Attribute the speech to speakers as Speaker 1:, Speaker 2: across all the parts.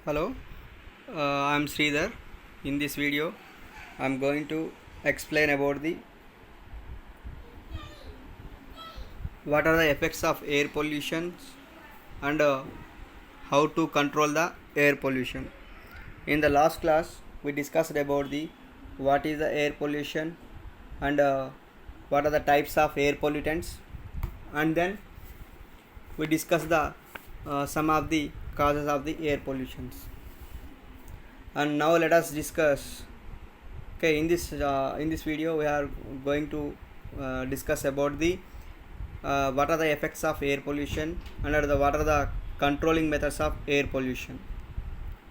Speaker 1: Hello, I'm Sridhar. In this video, I'm going to explain about the what are the effects of air pollution and how to control the air pollution. In the last class, we discussed about the what is the air pollution and what are the types of air pollutants, and then we discussed the some of the causes of the air pollutions. And now let us discuss. Okay, in this video we are going to discuss about the what are the effects of air pollution and what are the controlling methods of air pollution.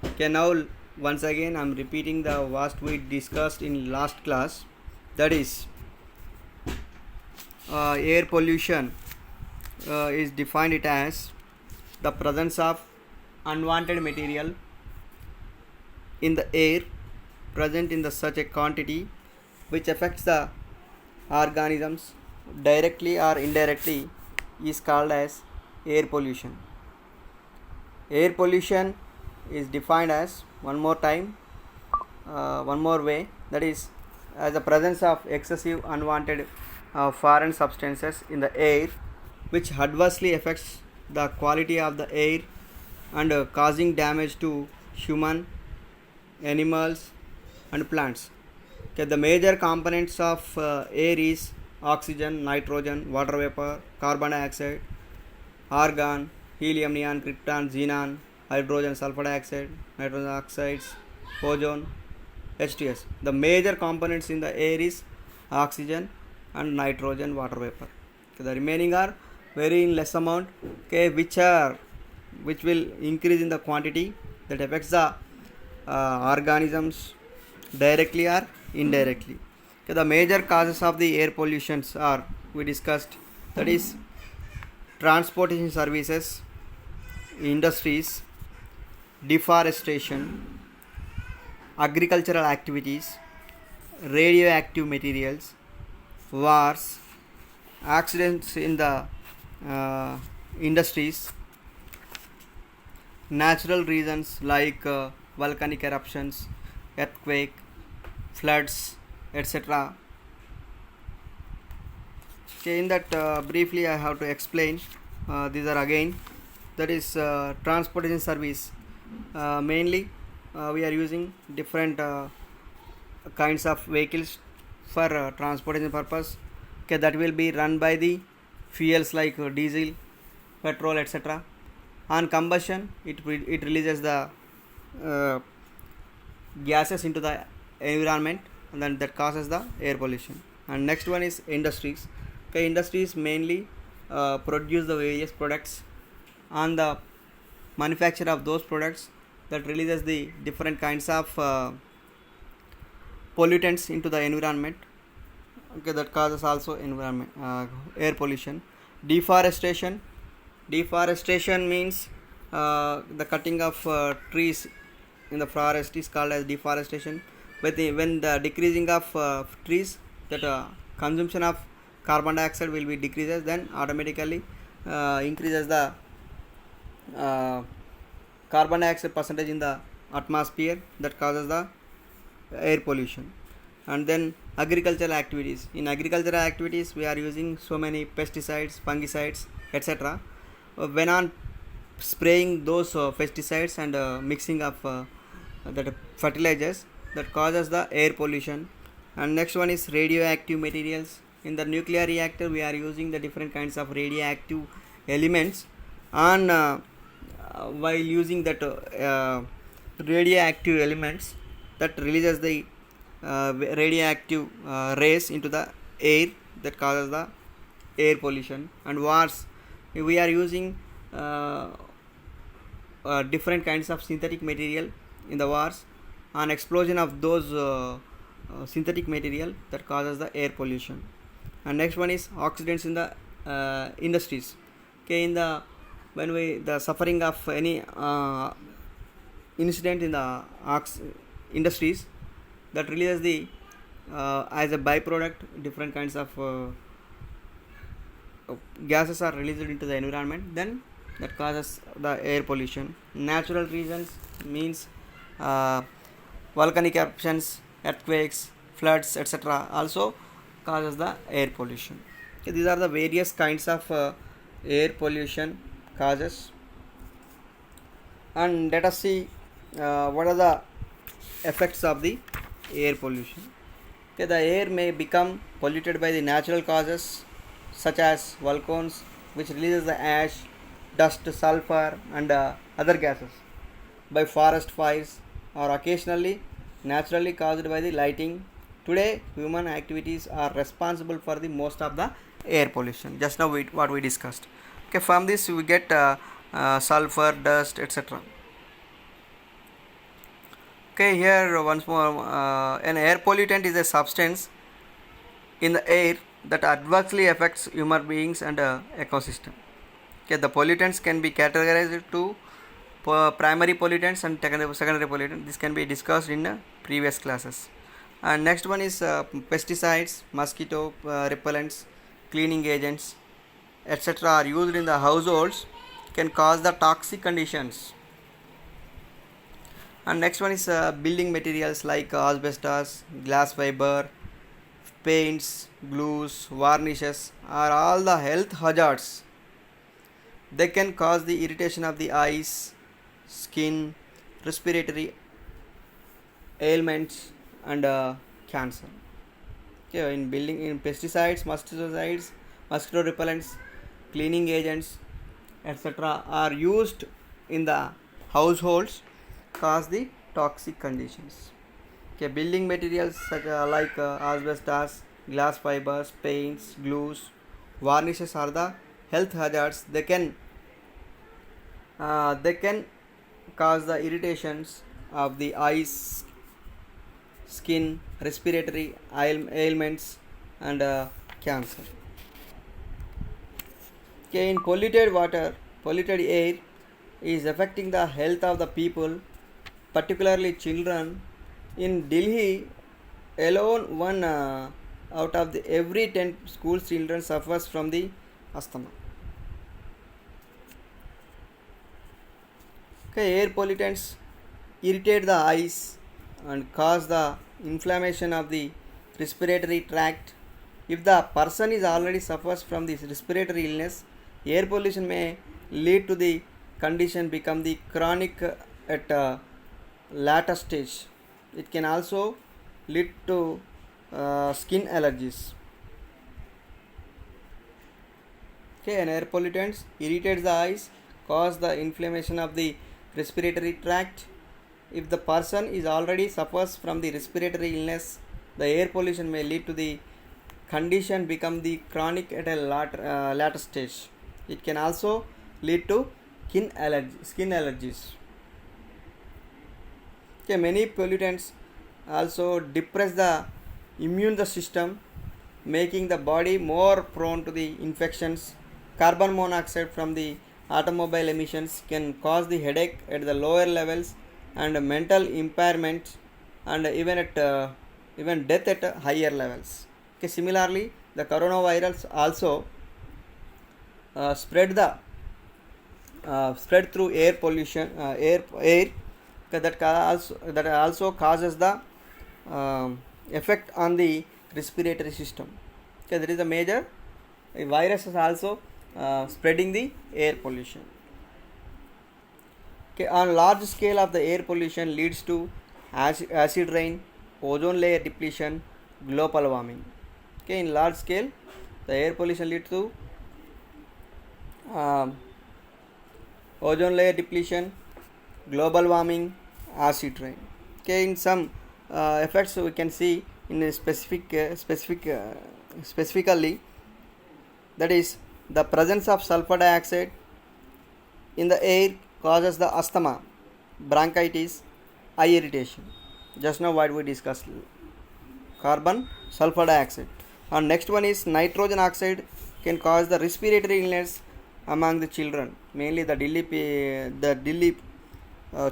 Speaker 1: Okay, now once again I'm repeating the what we discussed in last class. That is, air pollution is defined it as the presence of unwanted material in the air present in the such a quantity which affects the organisms directly or indirectly is called as air pollution. Air pollution is defined as one more way, that is, as the presence of excessive unwanted foreign substances in the air which adversely affects the quality of the air and causing damage to human, animals and plants. Okay, the major components of air is oxygen, nitrogen, water vapor, carbon dioxide, argon, helium, neon, krypton, xenon, hydrogen, sulfur dioxide, nitrogen oxides, ozone, H2S. The major components in the air is oxygen and nitrogen, water vapor. Okay, the remaining are very in less amount, okay, which will increase in the quantity that affects the organisms directly or indirectly. Okay, the major causes of the air pollutions are we discussed, that is transportation services, industries, deforestation, agricultural activities, radioactive materials, wars, accidents in the industries, natural reasons like volcanic eruptions, earthquake, floods, etc. Okay, in that briefly I have to explain. These are again, that is transportation service. Mainly we are using different kinds of vehicles for transportation purpose. Okay, that will be run by the fuels like diesel, petrol, etc. On combustion, it releases the uh, gases into the environment, and then that causes the air pollution. And next one is industries. Okay, industries mainly produce the various products. On the manufacture of those products, that releases the different kinds of pollutants into the environment. Okay, that causes also environment air pollution. Deforestation means the cutting of trees in the forest is called as deforestation. When the decreasing of trees, that consumption of carbon dioxide will be decreases, then automatically increases the uh, carbon dioxide percentage in the atmosphere, that causes the air pollution. And then agricultural activities, in agricultural activities we are using so many pesticides, fungicides, etc. When on spraying those pesticides and mixing of that fertilizers, that causes the air pollution. And next one is radioactive materials. In the nuclear reactor we are using the different kinds of radioactive elements, and while using that radioactive elements, that releases the radioactive rays into the air, that causes the air pollution. And wars, we are using different kinds of synthetic material in the wars. On explosion of those synthetic material, that causes the air pollution. And next one is accidents in the industries. Okay, in the when we the suffering of any incident in the industries, that releases the as a byproduct different kinds of gases are released into the environment, then that causes the air pollution. Natural reasons means uh, volcanic eruptions, earthquakes, floods, etc. also causes the air pollution. Okay, these are the various kinds of air pollution causes, and let us see what are the effects of the air pollution. Okay, the air may become polluted by the natural causes such as volcanoes, which releases the ash, dust, sulfur, and other gases, by forest fires, or occasionally naturally caused by the lighting. Today, human activities are responsible for the most of the air pollution. Just now, what we discussed. Okay, from this we get sulfur, dust, etc. Okay, here once more, an air pollutant is a substance in the air that adversely affects human beings and ecosystem. Okay, the pollutants can be categorized to primary pollutants and secondary pollutants. This can be discussed in previous classes. And next one is pesticides, mosquito repellents, cleaning agents, etc. are used in the households, can cause the toxic conditions. And next one is building materials like asbestos, glass fiber, paints, glues, varnishes are all the health hazards. They can cause the irritation of the eyes, skin, respiratory ailments, and cancer. Okay, in building, in pesticides, mosquito repellents, cleaning agents, etc. are used in the households, cause the toxic conditions. Okay, building materials such like asbestos, glass fibers, paints, glues, varnishes are the health hazards. They can cause the irritations of the eyes, skin, respiratory ailments, and cancer. Okay, in polluted air is affecting the health of the people, particularly children. In Delhi alone, one out of the every 10 school children suffers from the asthma. Okay, air pollutants irritate the eyes and cause the inflammation of the respiratory tract. If the person is already suffers from this respiratory illness, air pollution may lead to the condition become the chronic at later stage. It can also lead to skin allergies. Okay, and air pollutants irritates the eyes, cause the inflammation of the respiratory tract. If the person is already suffers from the respiratory illness, the air pollution may lead to the condition become the chronic at a later stage. It can also lead to skin allergies. Okay, many pollutants also depress the immune system, making the body more prone to the infections. Carbon monoxide from the automobile emissions can cause the headache at the lower levels and mental impairment, and even death at higher levels. Okay, similarly, the coronavirus also spread through air pollution, air that also causes the effect on the respiratory system. Okay, there is a major virus is also spreading the air pollution. Okay, on large scale of the air pollution leads to acid rain, ozone layer depletion, global warming. Okay, in large scale, the air pollution leads to ozone layer depletion, global warming, acid rain. Okay, in some effects we can see in a specifically, that is the presence of sulfur dioxide in the air causes the asthma, bronchitis, eye irritation. Just now what we discussed, carbon, sulfur dioxide. And next one is nitrogen oxide can cause the respiratory illness among the children, mainly the Delhi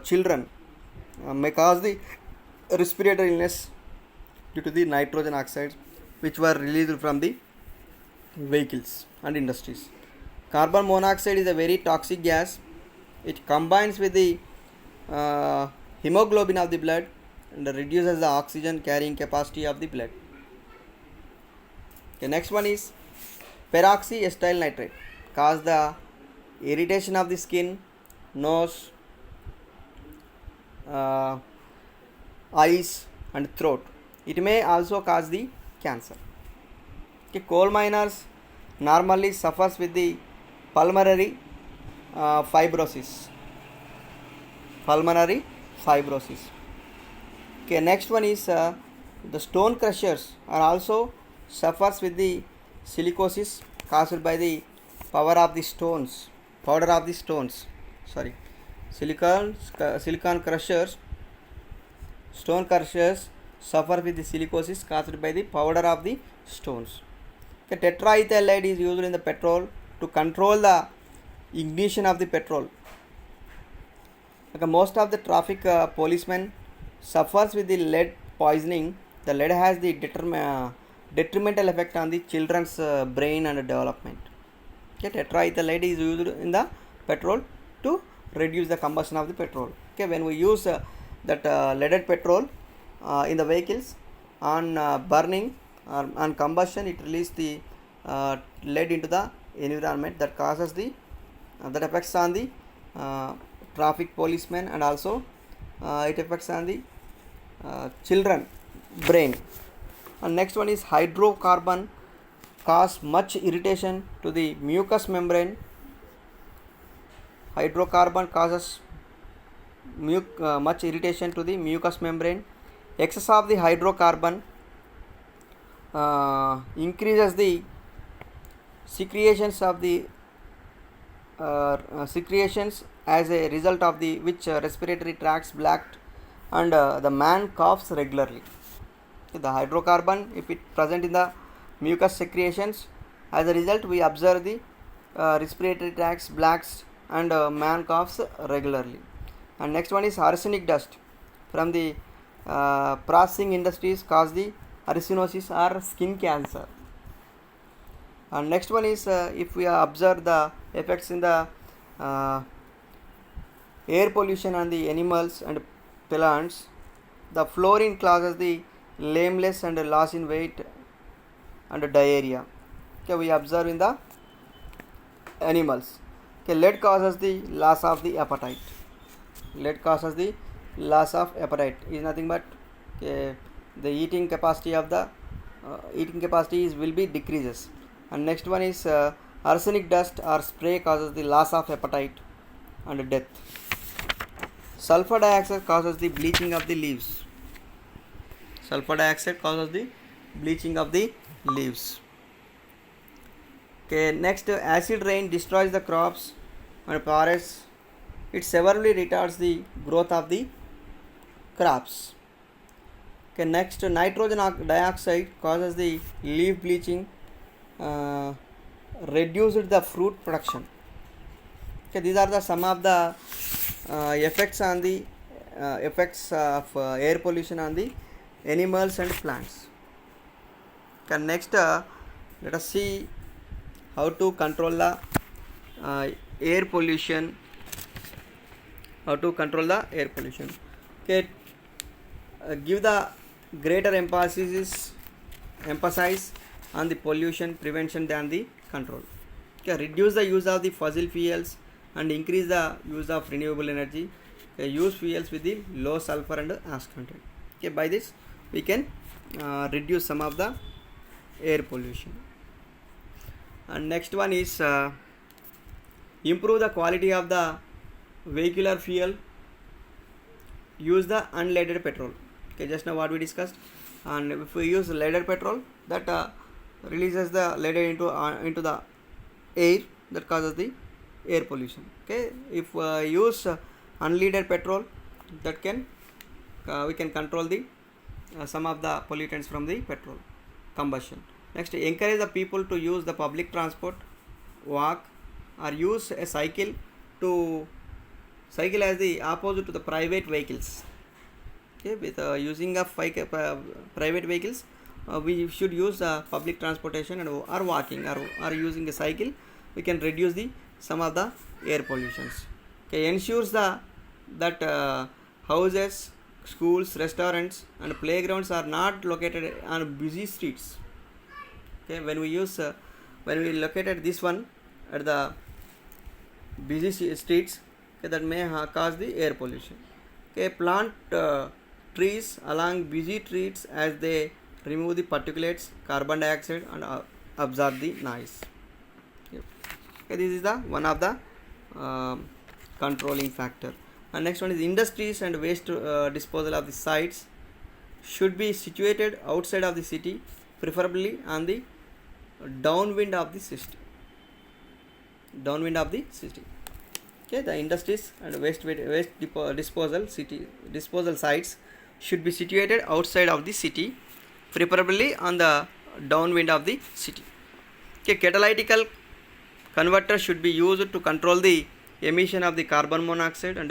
Speaker 1: children may cause the respiratory illness due to the nitrogen oxides which were released from the vehicles and industries. Carbon monoxide is a very toxic gas. It combines with the uh, hemoglobin of the blood and reduces the oxygen carrying capacity of the blood. Okay, next one is peroxyacetyl nitrate cause the irritation of the skin, nose, eyes and throat. It may also cause the cancer. Okay, coal miners normally suffers with the pulmonary fibrosis. Pulmonary fibrosis. Okay, next one is the stone crushers are also suffers with the silicosis caused by the power of the stones. Powder of the stones. Sorry, silicon crushers, stone crushers suffer with the silicosis caused by the powder of the stones. The tetraethyl lead is used in the petrol to control the ignition of the petrol. Okay, most of the traffic policemen suffers with the lead poisoning. The lead has the detrimental effect on the children's brain and development. Okay, tetraethyl lead is used in the petrol to reduce the combustion of the petrol. Okay, when we use that leaded petrol in the vehicles on burning or on combustion, it releases the lead into the environment that causes the that affects on the traffic policemen and also it affects on the children brain. And next one is hydrocarbon cause much irritation to the mucous membrane. Hydrocarbon causes much irritation to the mucous membrane. Excess of the hydrocarbon increases the secretions of the secretions as a result of the which respiratory tracts blocked and the man coughs regularly. So the hydrocarbon, if it present in the mucus secretions, as a result we observe the respiratory tracts blacks and man coughs regularly. And next one is arsenic dust from the processing industries cause the arsenosis or skin cancer. And next one is if we observe the effects in the air pollution on the animals and plants, the fluorine causes the lameness and loss in weight and diarrhea. Okay, we observe in the animals. Okay, lead causes the loss of the appetite. Lead causes the loss of appetite is nothing but the eating capacity of the will be decreases. And next one is arsenic dust or spray causes the loss of appetite and death. Sulfur dioxide causes the bleaching of the leaves. Sulfur dioxide causes the bleaching of the leaves. Okay, next acid rain destroys the crops and forests. It severely retards the growth of the crops. Okay, next nitrogen dioxide causes the leaf bleaching, reduced the fruit production. Okay, these are the some of the effects on the effects of air pollution on the animals and plants. Okay, next let us see how to control the air pollution. How to control the air pollution. Okay, give the greater emphasis on the pollution prevention than the control. Okay, reduce the use of the fossil fuels and increase the use of renewable energy. Okay, use fuels with the low sulfur and ash content. Okay, by this we can reduce some of the air pollution. And next one is improve the quality of the vehicular fuel. Use the unleaded petrol. Okay, just now what we discussed. And if we use leaded petrol, that releases the lead into the air, that causes the air pollution. Okay, if use unleaded petrol, that can we can control the some of the pollutants from the petrol combustion. Next, encourage the people to use the public transport, walk or use a cycle as the opposite to the private vehicles. Okay, with using of private vehicles, we should use public transportation and or walking or using a cycle. We can reduce the some of the air pollutions. Okay, ensures the that houses, schools, restaurants, and playgrounds are not located on busy streets. Okay, when we located this one at the busy streets, okay, that may cause the air pollution. Okay, plant trees along busy streets as they remove the particulates, carbon dioxide, and absorb the noise. Yep. Okay, this is the one of the controlling factor. And next one is industries and waste disposal of the sites should be situated outside of the city, preferably on the downwind of the city. Okay, the industries and waste disposal sites should be situated outside of the city, preferably on the downwind of the city. Okay, catalytical converter should be used to control the emission of the carbon monoxide and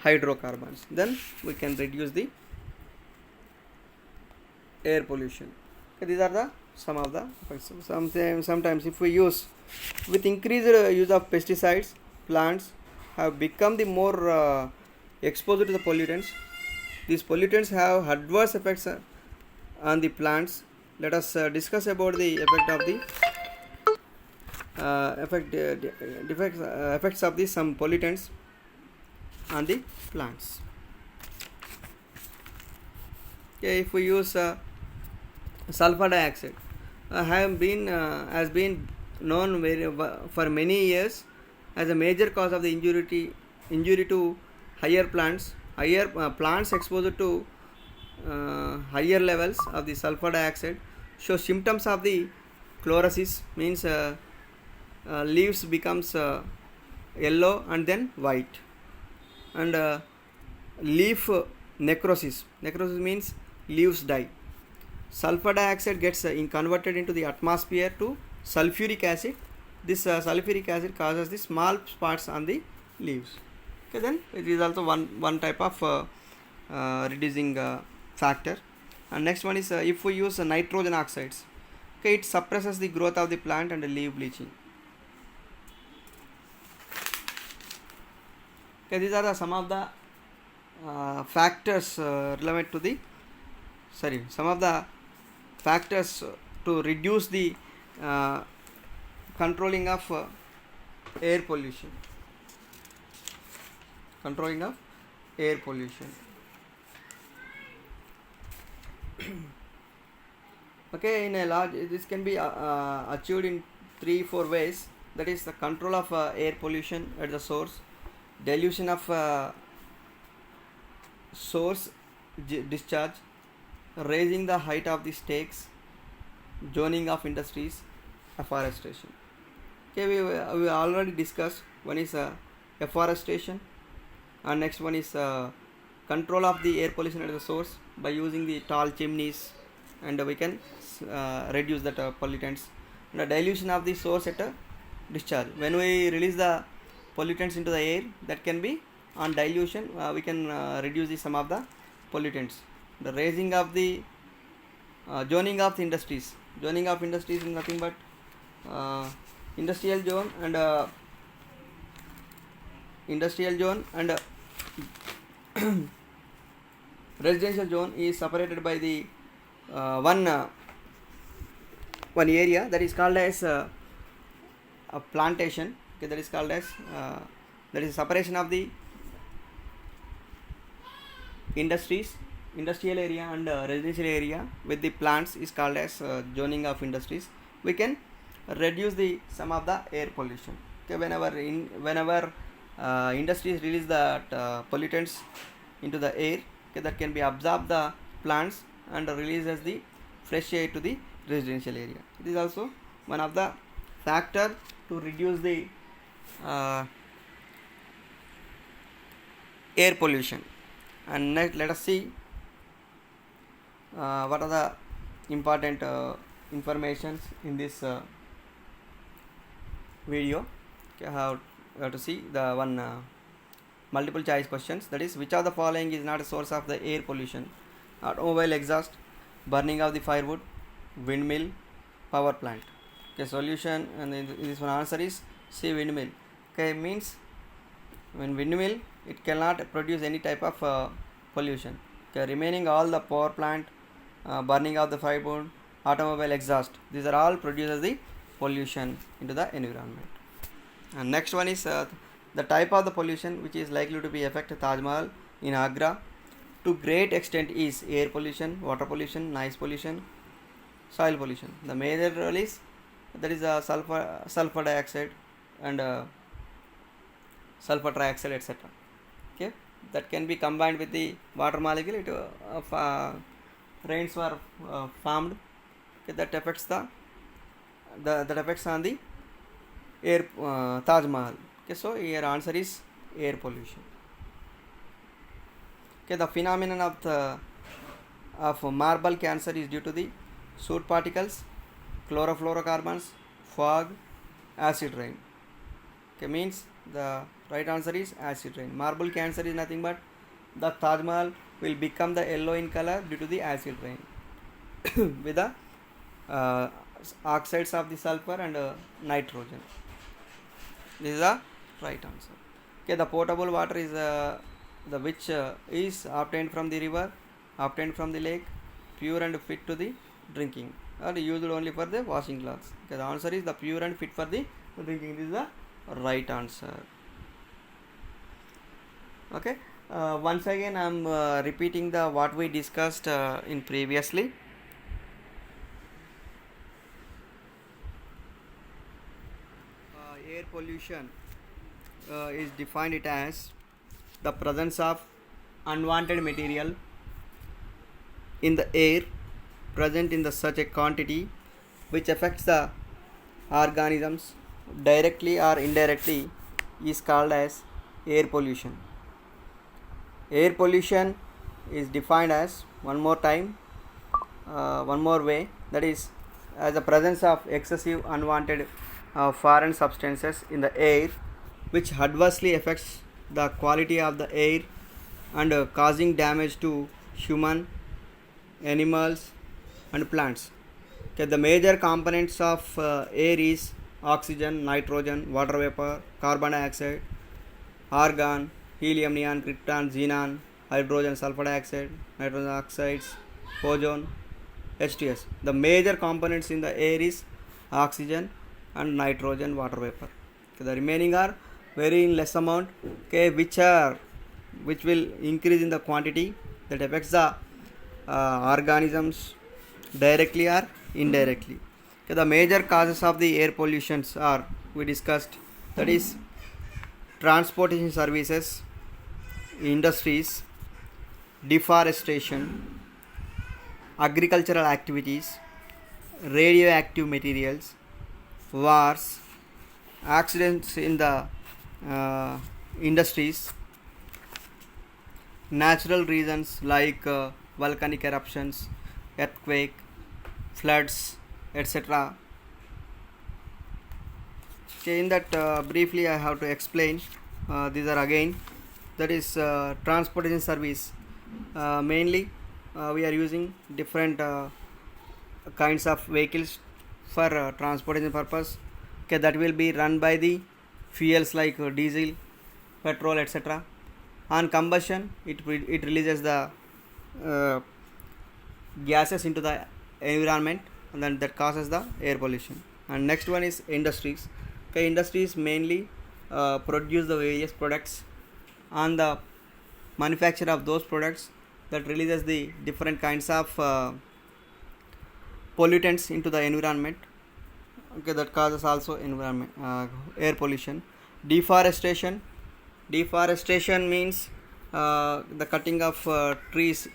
Speaker 1: hydrocarbons. Then we can reduce the air pollution. Okay, these are the some of the effects. Sometimes if we use with increased use of pesticides, plants have become the more exposed to the pollutants. These pollutants have adverse effects on the plants. Let us discuss about the effect of the effects of the some pollutants on the plants. Okay, if we use sulfur dioxide, has been known for many years as a major cause of the injury to plants exposed to higher levels of the sulfur dioxide show symptoms of the chlorosis, means leaves becomes yellow and then white, and leaf necrosis means leaves die. Sulfur dioxide gets converted into the atmosphere to sulfuric acid. This sulfuric acid causes the small spots on the leaves. Okay, then it is also one type of reducing factor. And next one is if we use nitrogen oxides, okay, it suppresses the growth of the plant and leaf bleaching. Okay, these are some of the factors relevant to the some of the factors to reduce the controlling of air pollution. Okay, in a large, this can be achieved in 3-4 ways. That is the control of air pollution at the source, dilution of source discharge, raising the height of the stakes, zoning of industries, afforestation. Okay, we already discussed. One is afforestation, and next one is control of the air pollution at the source by using the tall chimneys, and we can reduce that pollutants. And the dilution of the source at discharge, when we release the pollutants into the air, that can be on dilution, we can reduce some of the pollutants. The raising of the zoning of the industries. Zoning of industries is nothing but industrial zone and residential zone is separated by the one area that is called as a plantation. Okay, that is called as that is separation of the industrial area and residential area with the plants is called as zoning of industries. We can reduce the some of the air pollution. Okay, whenever industries release the pollutants into the air, okay, that can be absorbed the plants and releases the fresh air to the residential area. It is also one of the factor to reduce the air pollution. And next, let us see what are the important informations in this video. Okay, we have to see the one multiple choice questions, that is, which of the following is not a source of the air pollution? Automobile exhaust, burning of the firewood, windmill, power plant. Okay, solution, and this one answer is C, windmill. Okay, means when windmill, it cannot produce any type of pollution. Okay, remaining all the power plant, burning of the firewood, automobile exhaust, these are all produces the pollution into the environment. And next one is the type of the pollution which is likely to be affect Taj Mahal in Agra to great extent is air pollution, water pollution, noise pollution, soil pollution. The major role is that is sulfur dioxide and sulfur trioxide, etc. Okay, that can be combined with the water molecule. Rains were formed. Okay, that affects the that affects on the air Taj Mahal. Okay, so your answer is air pollution. Okay, the phenomenon of marble cancer is due to the soot particles, chlorofluorocarbons, fog, acid rain. Okay, means the right answer is acid rain. Marble cancer is nothing but the Taj Mahal will become the yellow in color due to the acid rain with the oxides of the sulfur and nitrogen. This is the right answer. Okay, the potable water is the which is obtained from the river, obtained from the lake, pure and fit to the drinking, or used only for the washing clothes. Okay, the answer is the pure and fit for the drinking. This is the right answer. Okay, once again I am repeating the what we discussed in previously. Air pollution is defined it as the presence of unwanted material in the air present in such a quantity which affects the organisms directly or indirectly is called as air pollution. Air pollution is defined as one more way, that is as the presence of excessive unwanted foreign substances in the air which adversely affects the quality of the air and causing damage to human, animals and plants. Okay, the major components of air is oxygen, nitrogen, water vapor, carbon dioxide, argon, helium, neon, krypton, xenon, hydrogen, sulfur dioxide, nitrogen oxides, ozone, H2S. The major components in the air is oxygen and nitrogen, water vapor. Okay, the remaining are very in less amount, okay, which will increase in the quantity that affects the organisms directly or indirectly. Okay, the major causes of the air pollutions are we discussed, that is transportation services, industries, deforestation, agricultural activities, radioactive materials, wars, accidents in the industries, natural reasons like volcanic eruptions, earthquake, floods, etc. Okay, in that briefly I have to explain. These are again, that is transportation service. Mainly we are using different kinds of vehicles for transportation purpose. Okay, that will be run by the fuels like diesel, petrol, etc. On combustion, it releases the gases into the environment, and then that causes the air pollution. And next one is industries. Okay, industries mainly produce the various products. On the manufacture of those products, that releases the different kinds of pollutants into the environment. Okay, that causes also environment air pollution. Deforestation means the cutting of trees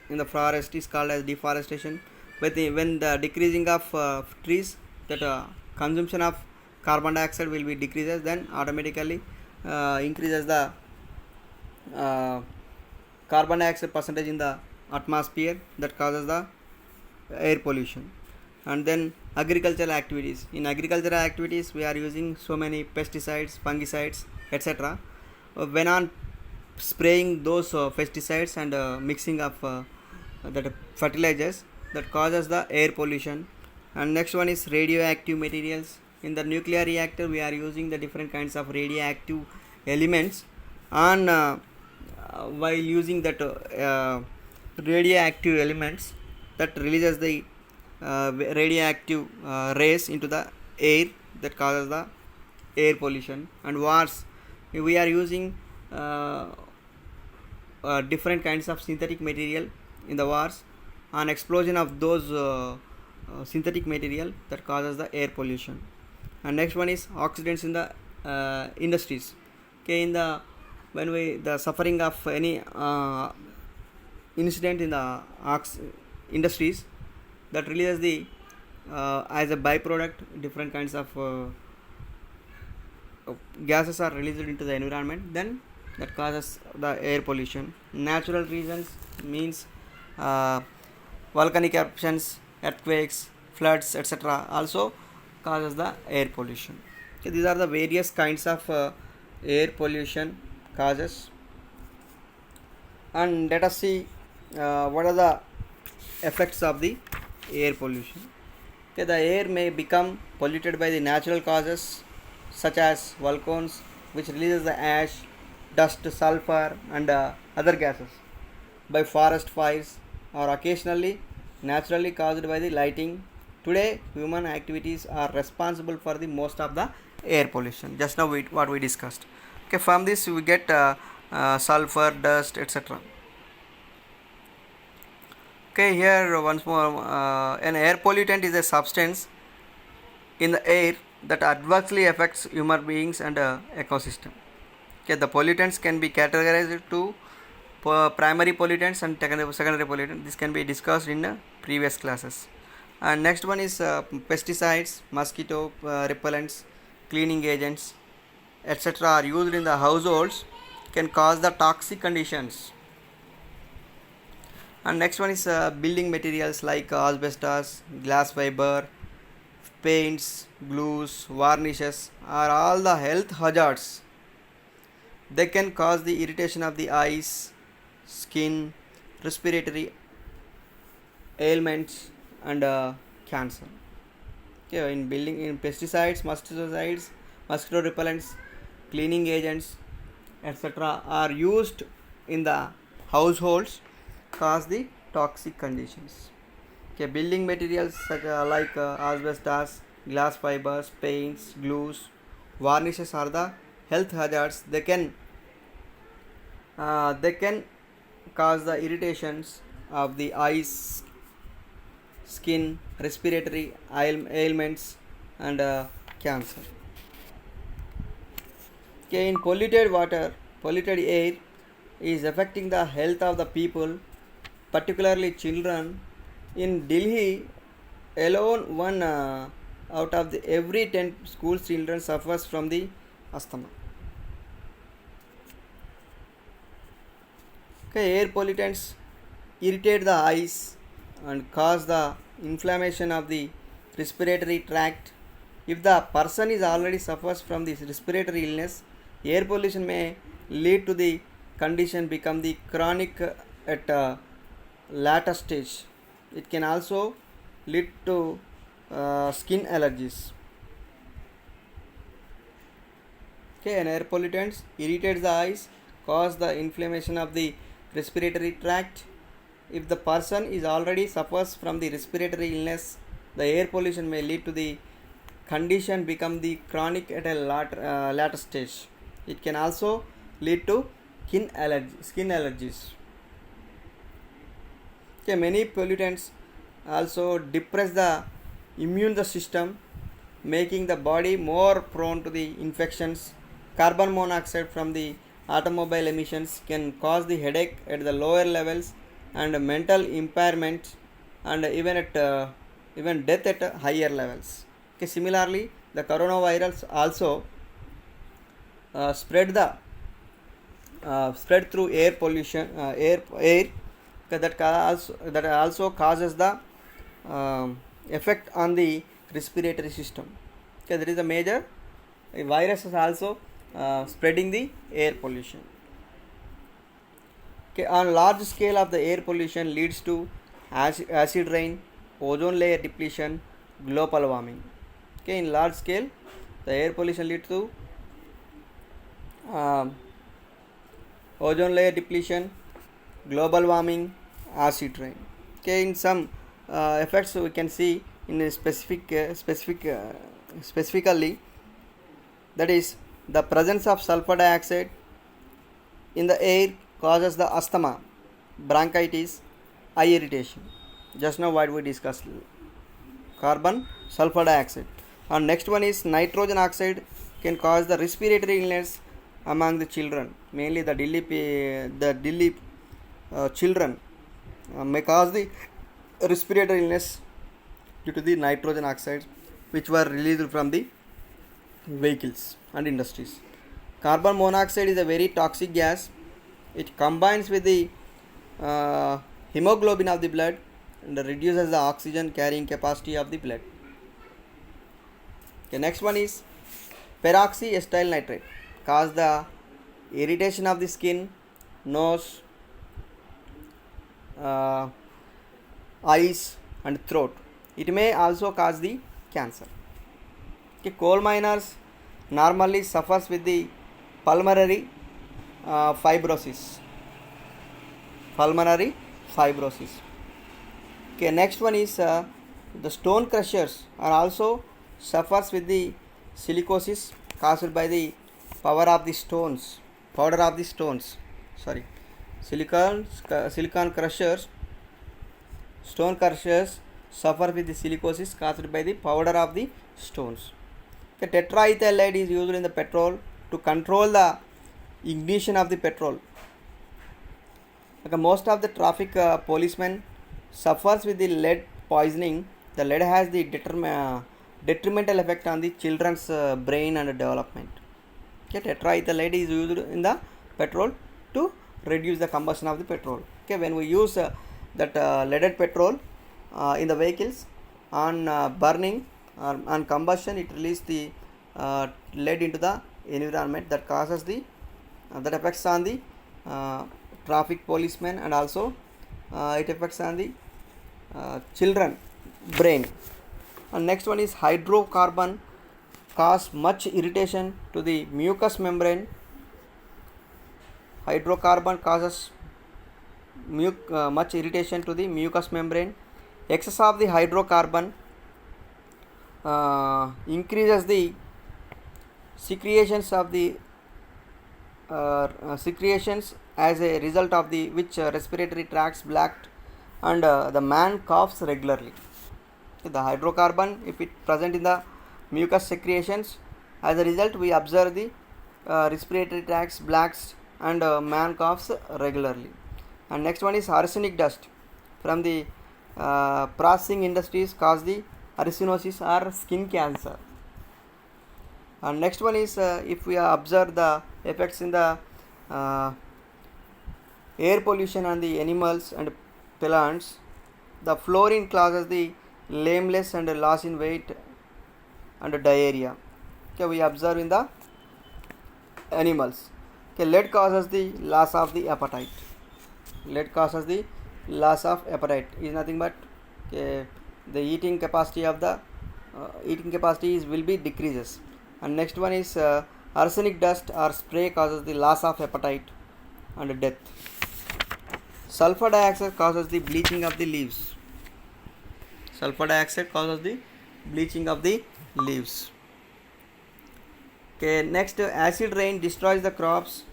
Speaker 1: in the forest is called as deforestation. When the decreasing of trees, that consumption of carbon dioxide will be decreases, then automatically increases the carbon dioxide percentage in the atmosphere, that causes the air pollution. And then agricultural activities. In agricultural activities we are using so many pesticides, fungicides, etc. When on spraying those pesticides and mixing of that fertilizers, that causes the air pollution. And next one is radioactive materials. In the nuclear reactor we are using the different kinds of radioactive elements and while using that radioactive elements that releases the radioactive rays into the air that causes the air pollution. And wars, we are using different kinds of synthetic material in the wars, and explosion of those synthetic material that causes the air pollution. And next one is accidents in the industries. Okay, in the when we the suffering of any incident in the industries that releases the as a byproduct different kinds of gases are released into the environment, then that causes the air pollution. Natural reasons means uh, volcanic eruptions, earthquakes, floods, etc. also causes the air pollution. Okay, these are the various kinds of air pollution causes. And let us see what are the effects of the air pollution. Okay, the air may become polluted by the natural causes such as volcanoes, which releases the ash, dust, sulfur, and other gases, by forest fires, or occasionally naturally caused by the lighting. Today, human activities are responsible for the most of the air pollution. Just now, what we discussed. Okay, from this we get sulfur, dust, etc. Okay, here once more, an air pollutant is a substance in the air that adversely affects human beings and ecosystem. Okay, the pollutants can be categorized to primary pollutants and secondary pollutants. This can be discussed in previous classes. And next one is pesticides, mosquito repellents, cleaning agents, etc. are used in the households, can cause the toxic conditions. And next one is building materials like asbestos, glass fiber, paints, glues, varnishes are all the health hazards. They can cause the irritation of the eyes, skin, respiratory ailments, and cancer. Okay, in building, in pesticides, mosquito repellents, cleaning agents, etc. are used in the households, cause the toxic conditions. Okay, building materials such like asbestos, glass fibers, paints, glues, varnishes are the health hazards. They can cause the irritations of the eyes, skin, respiratory ailments, and cancer. Okay, in polluted water, polluted air is affecting the health of the people, particularly children. In Delhi alone, one out of the every 10 school children suffers from the asthma. Okay, air pollutants irritate the eyes and cause the inflammation of the respiratory tract. If the person is already suffers from this respiratory illness, air pollution may lead to the condition become the chronic at later stage. It can also lead to skin allergies. Okay, and air pollutants irritates the eyes, cause the inflammation of the respiratory tract. If the person is already suffers from the respiratory illness, the air pollution may lead to the condition become the chronic at a later stage. It can also lead to skin allergies. Okay, many pollutants also depress the immune system, making the body more prone to the infections. Carbon monoxide from the automobile emissions can cause the headache at the lower levels and mental impairment, and even death at higher levels. Okay, similarly, the coronavirus also spread through air pollution, air that also causes the effect on the respiratory system. Okay, there is a major virus is also spreading the air pollution. Okay, on large scale of the air pollution leads to acid rain, ozone layer depletion, global warming. Okay, in large scale, the air pollution leads to ozone layer depletion, global warming, acid rain. Okay, in some effects we can see in a specifically, that is the presence of sulfur dioxide in the air causes the asthma, bronchitis, eye irritation. Just now what we discussed, carbon, sulfur dioxide. And next one is nitrogen oxide can cause the respiratory illness among the children, mainly the Delhi children may cause the respiratory illness due to the nitrogen oxides which were released from the vehicles and industries. Carbon monoxide is a very toxic gas. It combines with the hemoglobin of the blood and reduces the oxygen carrying capacity of the blood. Okay, next one is peroxyacetyl nitrate cause the irritation of the skin, nose, eyes and throat. It may also cause the cancer. Okay, coal miners normally suffers with the pulmonary fibrosis. Okay, next one is the stone crushers are also suffers with the silicosis caused by the powder of the stones. Silicon crushers, stone crushers suffer with the silicosis caused by the powder of the stones. Okay, tetraethyl lead is used in the petrol to control the ignition of the petrol. Okay, most of the traffic policemen suffers with the lead poisoning. The lead has the detrimental effect on the children's brain and development. Okay, tetraethyl lead is used in the petrol to reduce the combustion of the petrol. Okay, when we use that leaded petrol in the vehicles on burning or on combustion, it releases the lead into the environment that causes the that affects on the traffic policemen, and also it affects on the children brain. And next one is hydrocarbon cause much irritation to the mucous membrane. Hydrocarbon causes much irritation to the mucous membrane. Excess of the hydrocarbon increases the secretions of the secretions, as a result of the which respiratory tracts blocked and the man coughs regularly. The hydrocarbon, if it present in the mucus secretions, as a result we observe the respiratory tracts blacks and man coughs regularly. And next one is arsenic dust from the processing industries cause the arsenosis or skin cancer. And next one is if we observe the effects in the air pollution on the animals and plants, the fluorine causes the lameness and loss in weight and diarrhea. Okay, we observe in the animals. Okay, lead causes the loss of the appetite. Is nothing but the eating capacity of the will be decreases. And next one is arsenic dust or spray causes the loss of appetite and death. Sulfur dioxide causes the bleaching of the leaves. Okay, next acid rain destroys the crops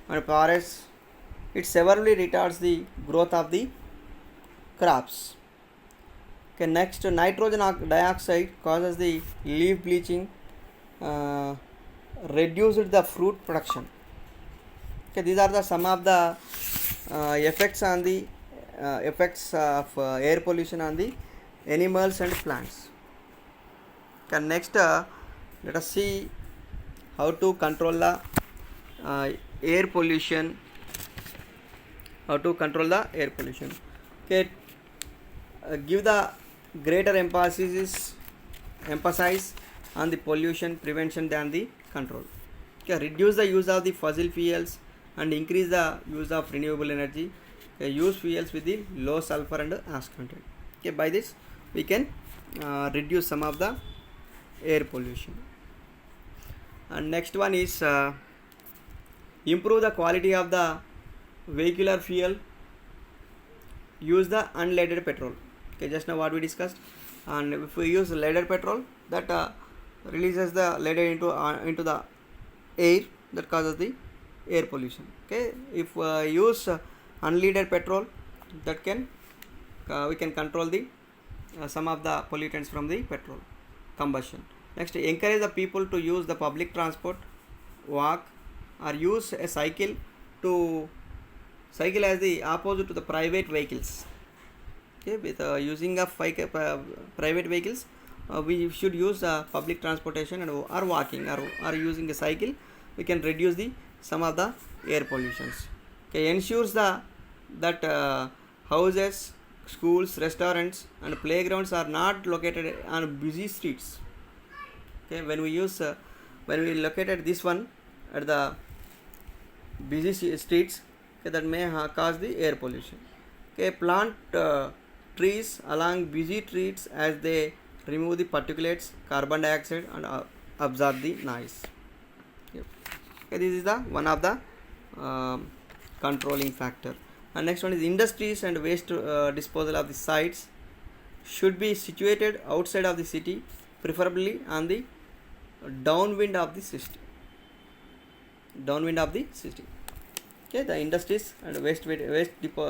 Speaker 1: and forests. It severely retards the growth of the crops. Okay, next nitrogen dioxide causes the leaf bleaching, reduced the fruit production. Okay, these are the some of the effects on the effects of air pollution on the animals and plants. Okay, next let us see how to control the air pollution. Okay, give the greater emphasis on the pollution prevention than the control. Okay, reduce the use of the fossil fuels and increase the use of renewable energy. Okay, use fuels with the low sulfur and ash content. Okay, by this we can reduce some of the air pollution. And next one is improve the quality of the vehicular fuel, use the unleaded petrol. Okay, just now what we discussed. And if we use leaded petrol, that releases the leaded into the air, that causes the air pollution. Okay, if use unleaded petrol, that can we can control the some of the pollutants from the petrol combustion. Next, encourage the people to use the public transport, walk, or use a cycle to cycle as the opposite to the private vehicles. Okay, with using of private vehicles, we should use public transportation and or walking or using a cycle. We can reduce the some of the air pollutions. Okay, ensures that houses, schools, restaurants, and playgrounds are not located on busy streets. Okay, when we located this one at the busy streets, okay, that may cause the air pollution. Okay, plant trees along busy streets as they remove the particulates, carbon dioxide, and absorb the noise. Okay, this is the one of the controlling factor. And next one is industries and waste disposal of the sites should be situated outside of the city, preferably on the downwind of the city. Okay, the industries and waste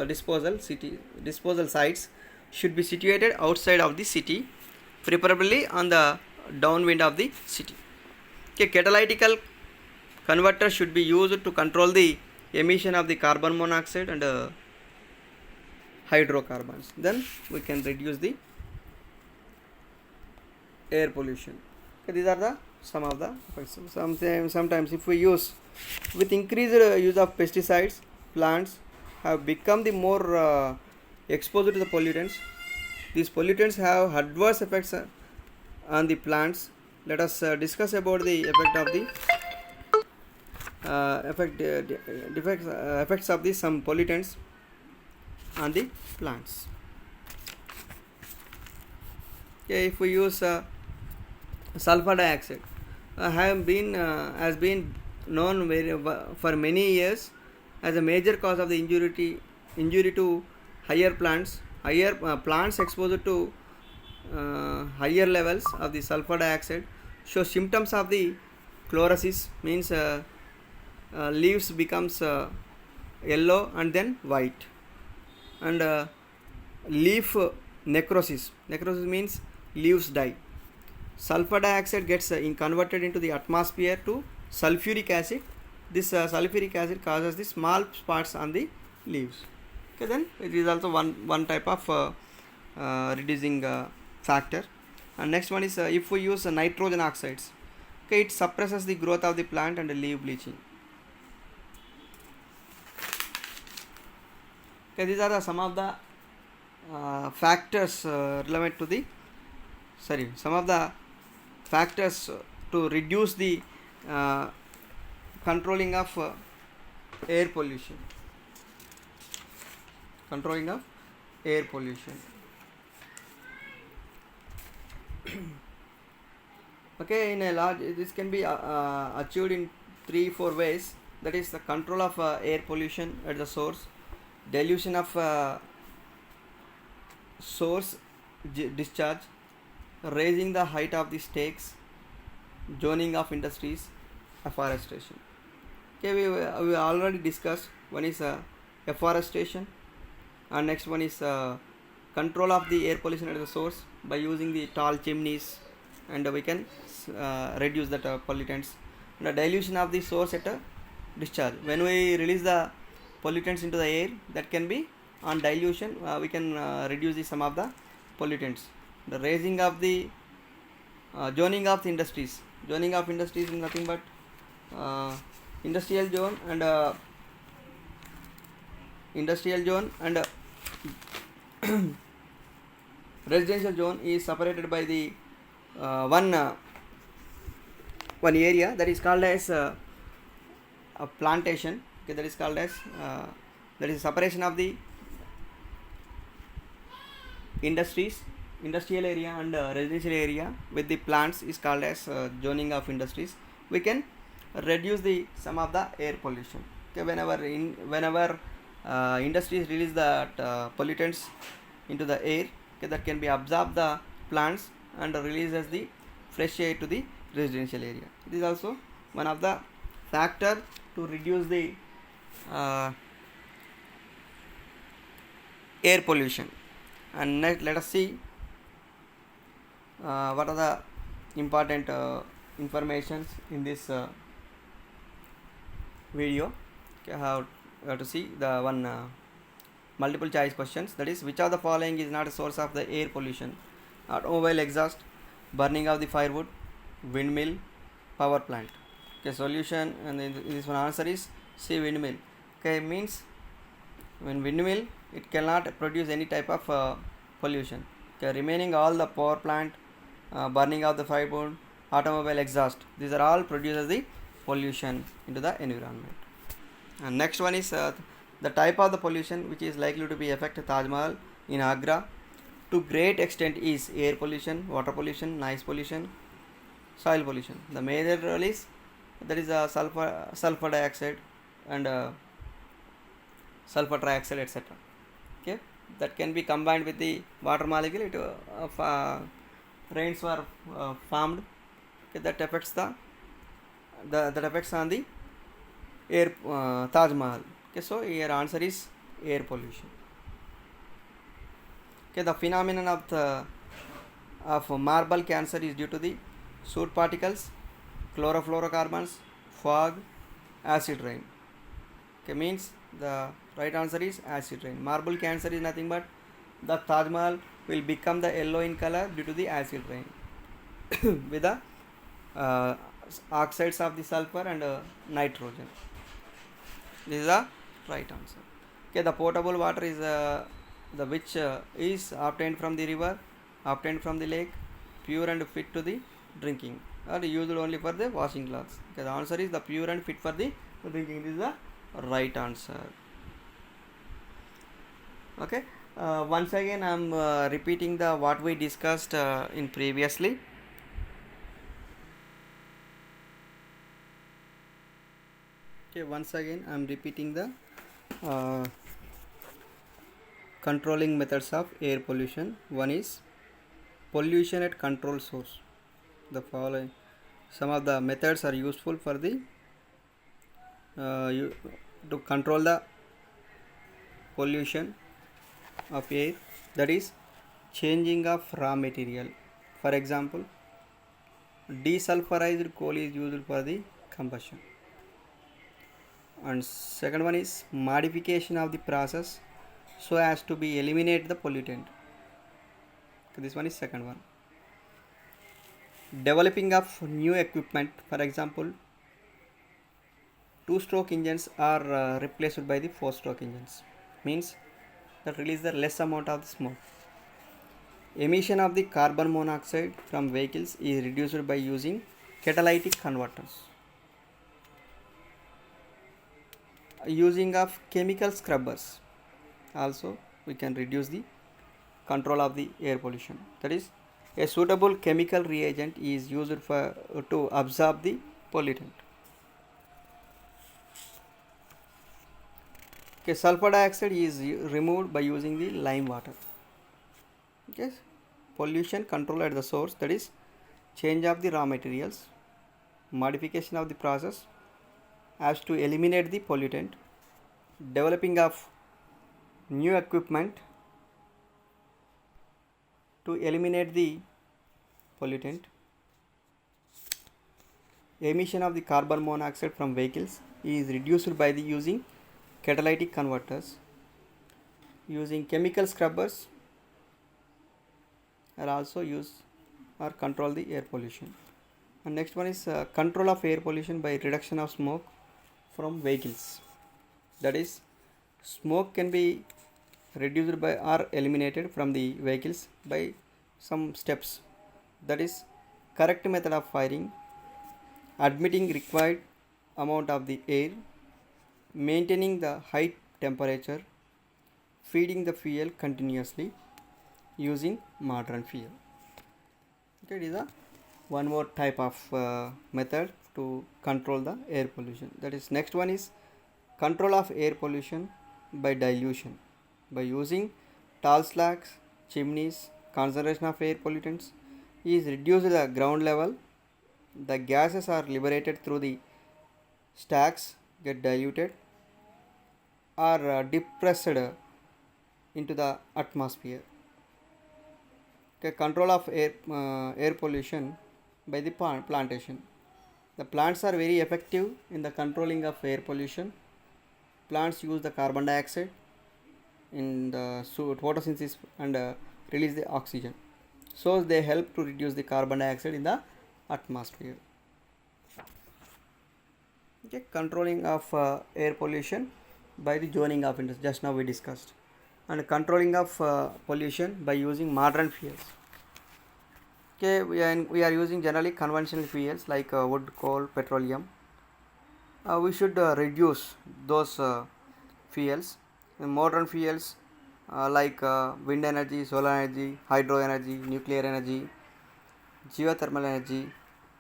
Speaker 1: disposal sites should be situated outside of the city, preferably on the downwind of the city. Okay, catalytical converter should be used to control the emission of the carbon monoxide and hydrocarbons. Then we can reduce the air pollution. Okay, these are the some of the effects. Sometimes if we use with increased use of pesticides, plants have become the more exposed to the pollutants. These pollutants have adverse effects on the plants. Let us discuss about the effect of the effects of the some pollutants on the plants. Okay, if we use sulfur dioxide, has been known for many years as a major cause of the injury to plants exposed to higher levels of the sulfur dioxide show symptoms of the chlorosis, means leaves becomes yellow and then white, and leaf necrosis means leaves die. Sulfur dioxide gets converted into the atmosphere to sulfuric acid. This sulfuric acid causes the small spots on the leaves. Okay, then it is also one type of reducing factor. And next one is if we use nitrogen oxides, okay, it suppresses the growth of the plant and leaf bleaching. Okay, these are some of the factors relevant to the some of the factors to reduce the controlling of air pollution. Okay, in a large, this can be achieved in 3-4 ways. That is the control of air pollution at the source, dilution of source discharge, raising the height of the stakes, zoning of industries, afforestation. Okay, we already discussed. One is afforestation, and next one is control of the air pollution at the source by using the tall chimneys, and we can reduce that pollutants. And the dilution of the source at a discharge, when we release the pollutants into the air, that can be on dilution, we can reduce the some of the pollutants. The raising of the zoning of the industries. Zoning of industries is nothing but industrial zone and residential zone is separated by the one area that is called as a plantation. Okay, that is called as that is separation of the industrial area and residential area with the plants is called as zoning of industries. We can reduce the some of the air pollution. Okay, whenever industries release that pollutants into the air, okay, that can be absorbed the plants and release as the fresh air to the residential area. It is also one of the factor to reduce the uh, air pollution. And next, let us see what are the important informations in this video. Okay, how to see the one multiple choice questions, that is, which of the following is not a source of the air pollution? Automobile exhaust, burning of the firewood, windmill, power plant. Okay, solution, and this one answer is C, windmill. Okay, means when windmill, it cannot produce any type of pollution. Okay, remaining all the power plant, burning of the firewood, automobile exhaust, these are all produces the pollution into the environment. And next one is the type of the pollution which is likely to be affect Taj Mahal in Agra to great extent is air pollution, water pollution, noise pollution, soil pollution. The major role is that is sulfur dioxide and sulfur trioxide, etc. Okay, that can be combined with the water molecule. Rains were formed. Okay, that affects that affects on the air Taj Mahal. Okay, so your answer is air pollution. Okay, the phenomenon of marble cancer is due to the soot particles, chlorofluorocarbons, fog, acid rain. Okay, means the right answer is acid rain. Marble cancer is nothing but the Taj Mahal will become the yellow in color due to the acid rain with the oxides of the sulfur and nitrogen. This is the right answer. Okay, the potable water is the which is obtained from the river, obtained from the lake, pure and fit to the drinking, or used only for the washing clothes. Okay, the answer is the pure and fit for the drinking. This is the right answer. Okay, once again I am repeating the what we discussed in previously. Okay, once again I am repeating the controlling methods of air pollution. One is pollution at control source. The following some of the methods are useful for the to control the pollution of air, that is changing of raw material. For example, desulfurized coal is used for the combustion. And second one is modification of the process so as to be eliminate the pollutant. This one is second one. Developing of new equipment, for example, 2-stroke engines are replaced by the 4-stroke engines, means that release the less amount of the smoke. Emission of the carbon monoxide from vehicles is reduced by using catalytic converters. Using of chemical scrubbers, also we can reduce the control of the air pollution. That is, a suitable chemical reagent is used for to absorb the pollutant. Okay, sulfur dioxide is removed by using the lime water. Okay, pollution control at the source, that is change of the raw materials, modification of the process as to eliminate the pollutant, developing of new equipment to eliminate the pollutant, emission of the carbon monoxide from vehicles is reduced by the using catalytic converters, using chemical scrubbers are also use or control the air pollution. And next one is control of air pollution by reduction of smoke from vehicles. That is, smoke can be reduced by or eliminated from the vehicles by some steps. That is, correct method of firing, admitting required amount of the air, maintaining the high temperature, feeding the fuel continuously, using modern fuel. Okay, it is a one more type of method to control the air pollution. That is, next one is control of air pollution by dilution. By using tall slabs, chimneys, concentration of air pollutants is reduced at the ground level. The gases are liberated through the stacks, get diluted or depressed into the atmosphere. Okay, control of air pollution by the plantation. The plants are very effective in the controlling of air pollution. Plants use the carbon dioxide in the photosynthesis and release the oxygen. So they help to reduce the carbon dioxide in the atmosphere. Okay, controlling of air pollution by the zoning of industry. Just now we discussed, and controlling of pollution by using modern fuels. Okay, we are using generally conventional fuels like wood, coal, petroleum. We should reduce those fuels. The modern fuels like wind energy, solar energy, hydro energy, nuclear energy, geothermal energy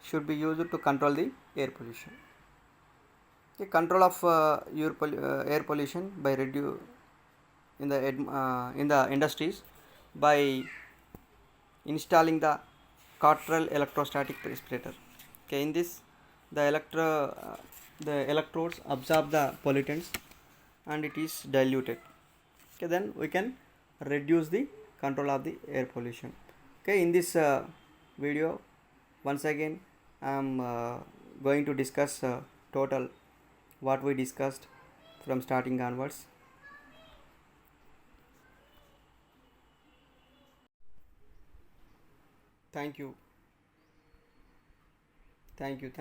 Speaker 1: should be used to control the air pollution. Okay, control of air pollution by reduce in the industries by installing the Cottrell electrostatic precipitator. Okay, in this the electrodes absorb the pollutants and it is diluted. Okay, then we can reduce the control of the air pollution. Okay, in this video once again I am going to discuss total what we discussed from starting onwards. Thank you. Thank you.